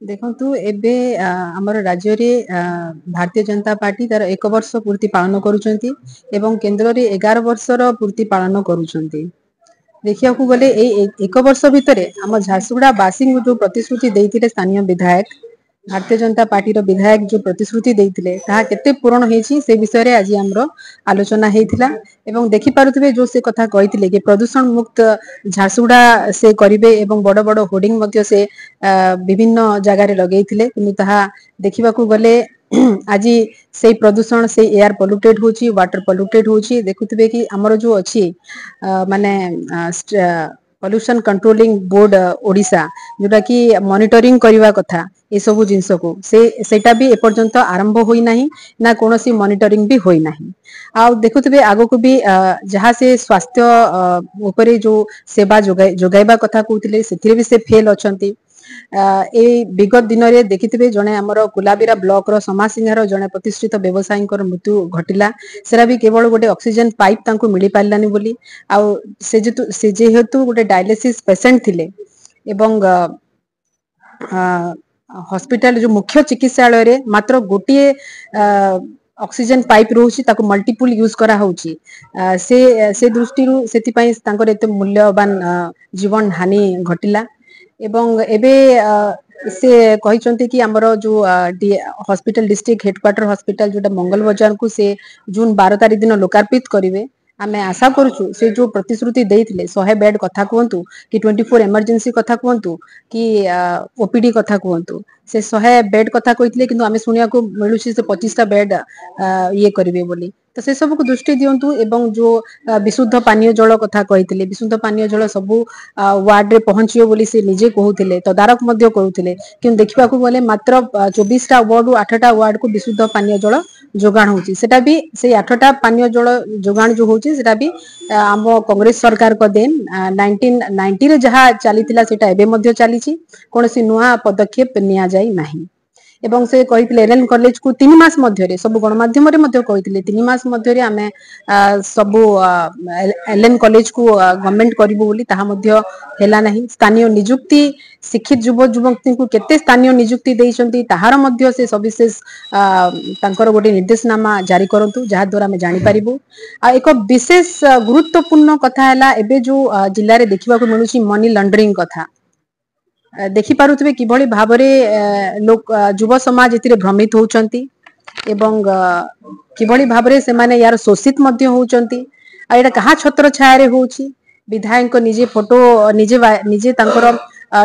देखु एबे आमर राज्य रे भारतीय जनता पार्टी तार 1 वर्ष पूर्ति पालन करूछंती एवं केंद्र रे 11 वर्षर पूर्ति पालन करूछंती। देखिया को गले ए 1 वर्ष भितरे हम झारसुगुड़ा बासी जो प्रतिश्रुति देइथिले स्थानीय विधायक भारतीय जनता पार्टी रो विधायक जो प्रतिश्रुति देइथिले ताहा केते पूर्ण हेछि से विषय रे आज हमरो आलोचना हेइथिला एवं देखि पारुथिबे जो से कथा कहिथिले कि प्रदूषण मुक्त झारसुगुड़ा से करिवे एवं बड़ बड़ होर्डिंग मध्ये से विभिन्न जगह रे लगेइथिले किंतु ताहा देखिबा को गले आज से प्रदूषण से एयर पोल्यूटेड होची वाटर पोल्यूटेड होची देखुथिबे कि हमरो जो अछि माने पोल्यूशन कंट्रोलिंग बोर्ड ओडिसा जोटा कि मॉनिटरिंग करबा कथा ए सब जिंस को सेटा भी एपर्यंत आरंभ होई नाही ना कोनोसी मॉनिटरिंग भी होई नाही। आ देखुथिबे आगो को भी जहां से स्वास्थ्य ऊपर जो सेवा जोगाइबा कथा कहउथिले सेथिरे भी से फेल अछंती। ए विगत दिन रे देखिथिबे जने हमरो कुलाबिरा ब्लॉक रो समाज सिंहार जने प्रतिष्ठित व्यवसायी मृत्यु घटिला सेरा भी केवल गोटे ऑक्सीजन पाइप तांको मिली पाइलानी बोली आ से जेहेतु गोटे डायलिसिस पेशेंट थिले एवं हॉस्पिटल जो मुख्य चिकित्सालय रे मात्र गोटे ऑक्सीजन पाइप रोची ताको मल्टीपल यूज करा होची से दृष्टि रु सेति पई तांकर एते मूल्यवान जीवन हानि घटिला एवं एबे से कहिचंती कि हमरो जो हॉस्पिटल डिस्ट्रिक्ट हेडक्वार्टर हॉस्पिटल जोटा मंगल बाजार को से जून 12 तारिख दिन लोकार्पित करिवे आमे आशा करूछु से जो प्रतिश्रुति देइथिले 100 बेड कथा कहंतु कि 24 इमरजेंसी कथा कहंतु कि ओपीडी कथा कहंतु से 100 बेड कथा कहिथिले किंतु आमे सुनिया को मिलुछि से 25 टा बेड ये करिवे बोली तो से सब को दृष्टि दियंतु एवं जो विशुद्ध पानीय जल कथा कहिथिले विशुद्ध पानीय जल सब वार्ड रे पहुंचियो बोली से निजे कहउथिले तदारक मध्य करूथिले किंतु देखिबा को गले मात्र 24 टा वार्ड 8 टा वार्ड को विशुद्ध पानीय जल जोगान होची सेटा भी से 8 टा पानीय जल जोगान जो होची सेटा भी हम कांग्रेस सरकार को देन 1990 रे जहा चलीथिला सेटा एबे मध्य चलीची कोनसी नुआ पदक्षेप निया जाई नाही एवं से कहिथिले एलएन कॉलेज को 3 मास मध्य रे सब गणमाध्यम रे मध्य कहिथिले 3 मास मध्य रे हमें सब एलएन कॉलेज को गवर्नमेंट करिवो बोली ताहा मध्य हेला नाही स्थानीय नियुक्ति शिक्षित युवक युवती को केते स्थानीय नियुक्ति देइछंती ताहार मध्य से सविशेष तांकर गोटे निर्देशनामा जारी करंतु जहा द्वारा हमें जानि परिबो आ एक विशेष गुरुत्वपूर्ण कथा हैला एबे जो जिल्ला रे देखिबा को मिलुची मनी लॉन्ड्रिंग कथा देखि पारुथिबे किभଳି भाबरे लोक युव समाज एतिरे भ्रमित होउचंती एवं किभଳି भाबरे से माने यार शोषित मध्य होउचंती आ एटा कहा छत्र छाया रे होउची विधायक निजे फोटो निजे तांकर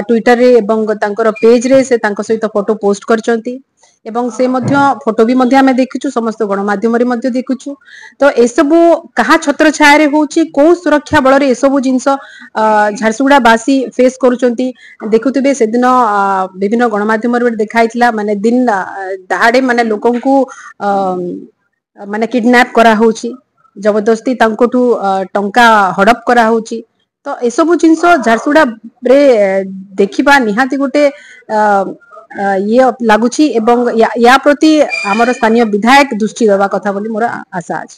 ट्विटर रे एवं तांकर पेज रे से तांको सहित फोटो पोस्ट करचंती एवं से मध्य फोटो भी मध्य हमें देखिछु समस्त गणमाध्यम रे मध्य देखिछु तो ए सब कहा छत्र छाया रे होउची को सुरक्षा बल रे ए सब जिंस झारसुगुड़ा बासी फेस करूचंती देखुथिबे से दिन विभिन्न गणमाध्यम रे देखाइतला माने दिन दहाड़े माने लोकन को माने किडनैप करा होउची जबरदस्ती तांकोठू टंका हड़प करा होउची तो ए सब जिंस झारसुगुड़ा रे देखिबा निहाती गोटे ये लागुची एवं या प्रति हमर स्थानीय विधायक दृष्टि देवा कथा बोली मोर आशा अछि।